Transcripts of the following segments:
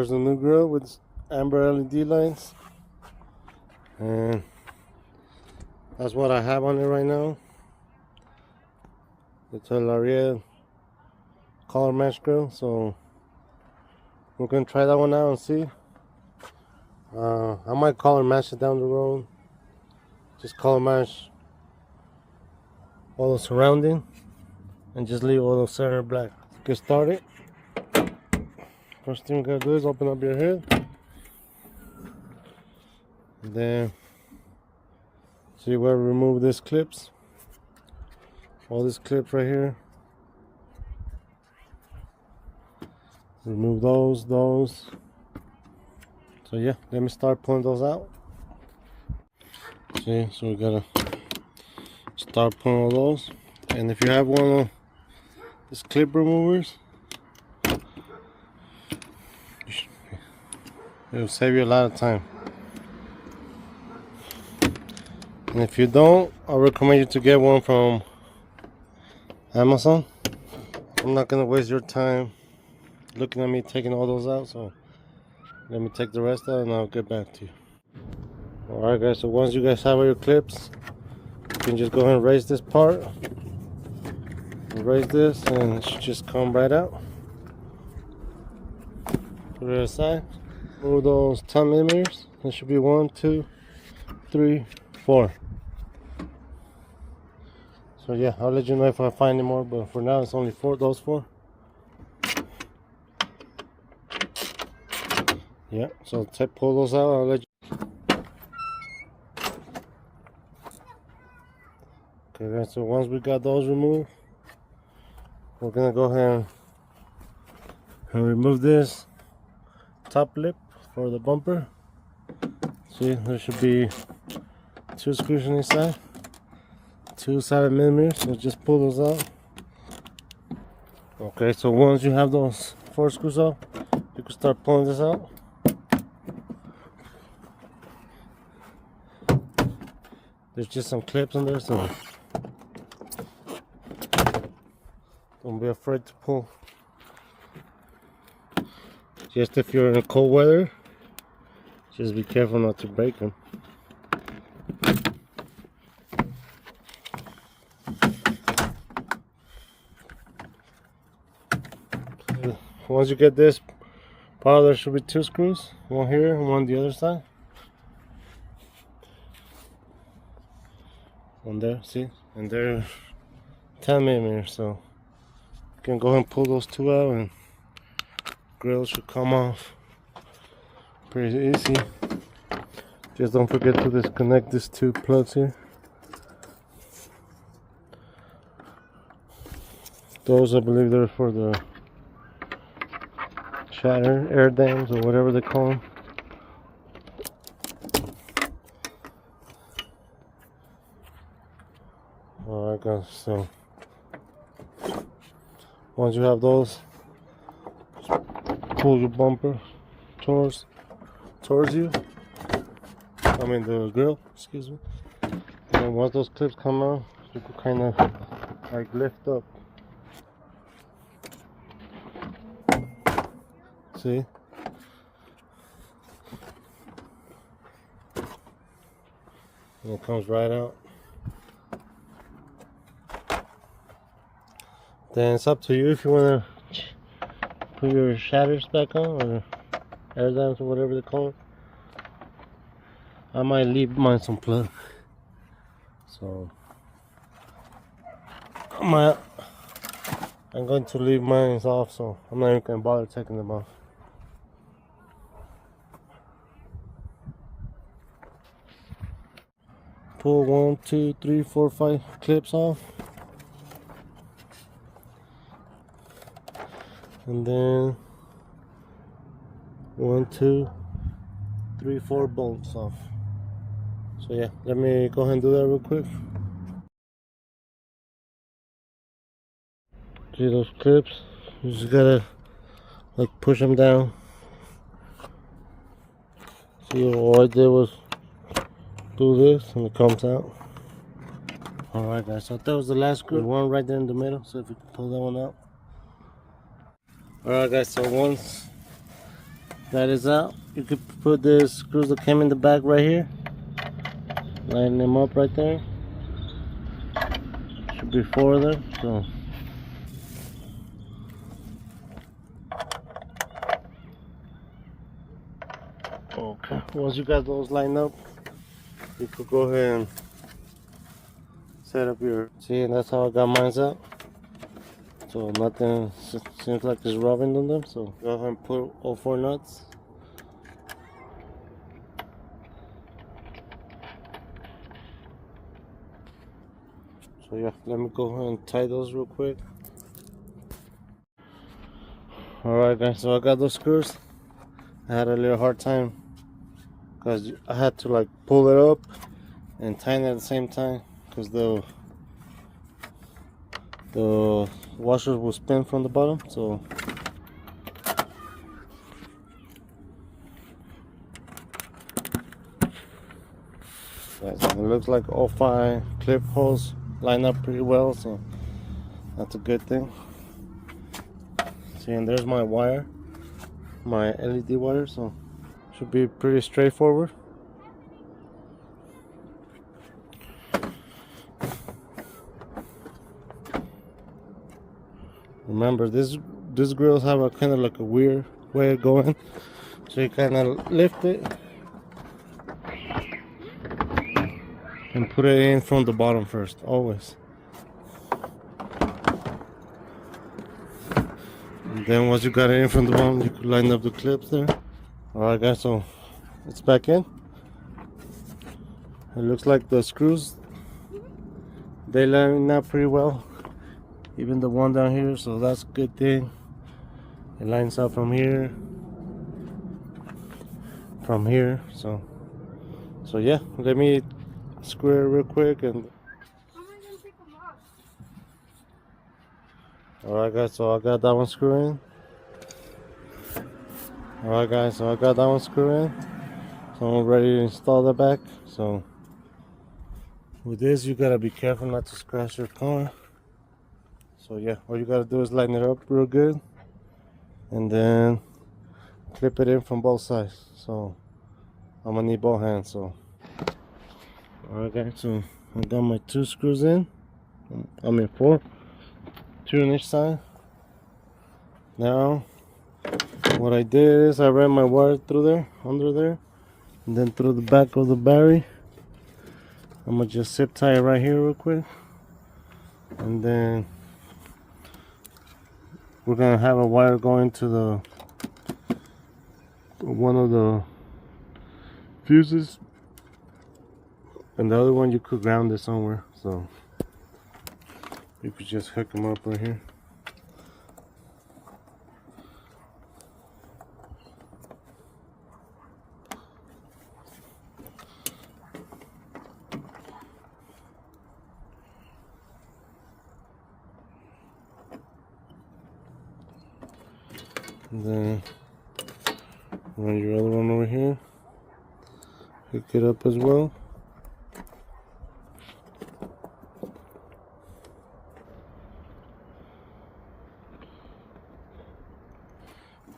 there's a new grill with amber LED lights, and that's what I have on it right now. It's a L'Oreal color match grill, so we're gonna try that one out and see. I might color match it down the road. Just color match all the surrounding and just leave all the center black. Get started. First thing we gotta do is open up your head, and then see where we remove these clips. All these clips right here. Remove those. So yeah, let me start pulling those out. See, so we gotta start pulling all those. And if you have one of these clip removers, it'll save you a lot of time. And if you don't, I recommend you to get one from Amazon. I'm not gonna waste your time looking at me taking all those out, so let me take the rest out and I'll get back to you. Alright guys, so once you guys have all your clips, you can just go ahead and raise this part, raise this, and it should just come right out. Put it aside. Move those 10mm. There should be 1, 2, 3, 4. So yeah, I'll let you know if I find any more, but for now it's only 4, those 4. Yeah, so pull those out, I'll let you. Okay guys, so once we got those removed, we're gonna go ahead and remove this top lip for the bumper. See, there should be 2 screws on this side, 2 7mm, so just pull those out. Okay, so once you have those 4 screws off, you can start pulling this out. There's just some clips on there, so don't be afraid to pull. Just if you're in a cold weather, just be careful not to break them. Once you get this part, there should be 2 screws, one here and one on the other side. One there, see? And they're 10mm, so you can go ahead and pull those 2 out and grill should come off pretty easy. Just don't forget to disconnect these 2 plugs here. Those, I believe, they're for the shatter air dams or whatever they call them. Alright guys, so once you have those, pull your bumper towards you. I mean the grill, excuse me. And once those clips come out, you can kind of like lift up. See? And it comes right out. Then it's up to you if you want to put your shatters back on, or air dams, or whatever they call it. I might leave mine unplugged, so I'm going to leave mine off, so I'm not even going to bother taking them off. Pull 1, 2, 3, 4, 5 clips off. And then 1, 2, 3, 4 bolts off. So yeah, let me go ahead and do that real quick. See those clips? You just gotta like push them down. See, all I did was do this and it comes out. Alright guys, so that was the last screw. One right there in the middle, so if you can pull that one out. Alright guys, so once that is out. You could put the screws that came in the back right here, line them up right there. Should be 4 of them. So okay, once you got those lined up, you could go ahead and set up your, see, and that's how I got mine out. So nothing seems like it's rubbing on them. So go ahead and put all 4 nuts. So yeah, let me go ahead and tie those real quick. Alright guys, so I got those screws. I had a little hard time because I had to like pull it up and tighten it at the same time, because the washer will spin from the bottom. So it looks like all 5 clip holes line up pretty well, so that's a good thing. See, and there's my wire, my LED wire, so should be pretty straightforward. Remember, these grills have a kind of like a weird way of going, so you kind of lift it and put it in from the bottom first, always. And then once you got it in from the bottom, you could line up the clips there. Alright guys, so it's back in. It looks like the screws, they line up pretty well, even the one down here, so that's a good thing. It lines up from here, so yeah, let me screw it real quick. And alright guys, so I got that one screwed in. Alright guys, so I got that one screwed in, so I'm ready to install the back. So with this, you gotta be careful not to scratch your car. So yeah, all you gotta do is line it up real good and then clip it in from both sides. So I'm gonna need both hands. So alright guys, so I got my 2 screws in. I mean 4, 2 on each side. Now what I did is I ran my wire through there, under there, and then through the back of the battery. I'm gonna just zip tie it right here real quick, and then we're gonna have a wire going to the one of the fuses, and the other one you could ground it somewhere, so you could just hook them up right here. And then run your other one over here, hook it up as well.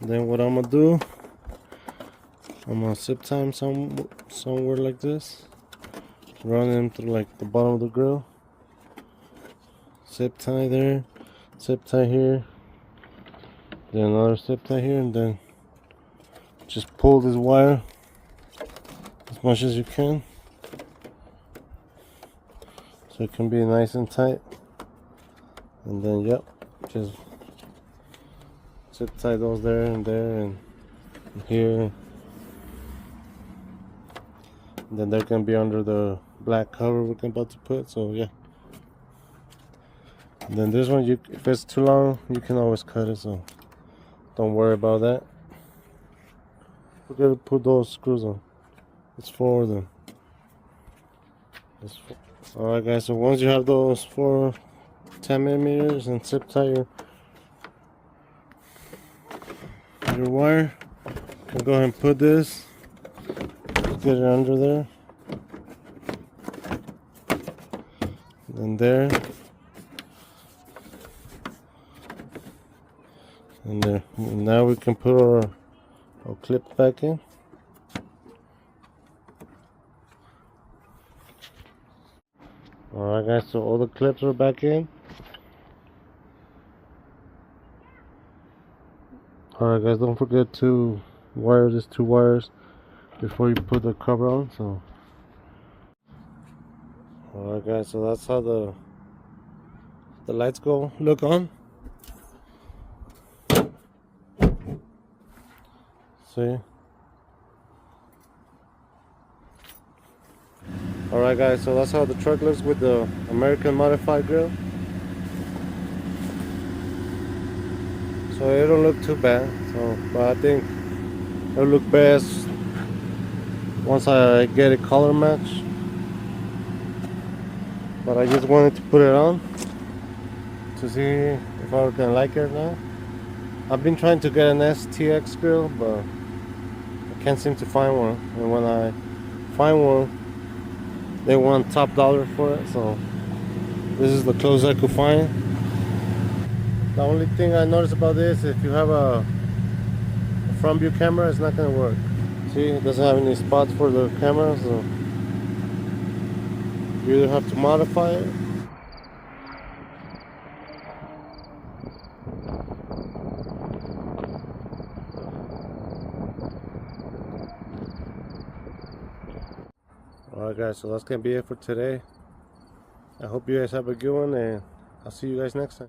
Then what I'm gonna do, I'm gonna zip tie them somewhere like this, run them through like the bottom of the grill, zip tie there, zip tie here, then another zip tie here, and then just pull this wire as much as you can so it can be nice and tight. And then yep, just zip tie those there and here, and then they're gonna be under the black cover we're about to put. So yeah, and then this one, if it's too long, you can always cut it, so don't worry about that. We're gonna put those screws on. It's 4 of them. Alright guys, so once you have those 4 10mm and zip tie your wire, you can go ahead and put this, get it under there, and there, and there. And now we can put our I'll clip it back in. Alright guys, so all the clips are back in. Alright guys, don't forget to wire these 2 wires before you put the cover on. So alright guys, so that's how the lights look on. See? Alright guys, so that's how the truck looks with the American modified grille. So it don't look too bad. So, but I think it'll look best once I get it color match. But I just wanted to put it on to see if I can like it or not. I've been trying to get an STX grill, but I can't seem to find one. And when I find one, they want top dollar for it. So this is the closest I could find. The only thing I noticed about this, if you have a front view camera, it's not going to work. See, it doesn't have any spots for the camera, so you either have to modify it. Alright guys, so that's going to be it for today. I hope you guys have a good one, and I'll see you guys next time.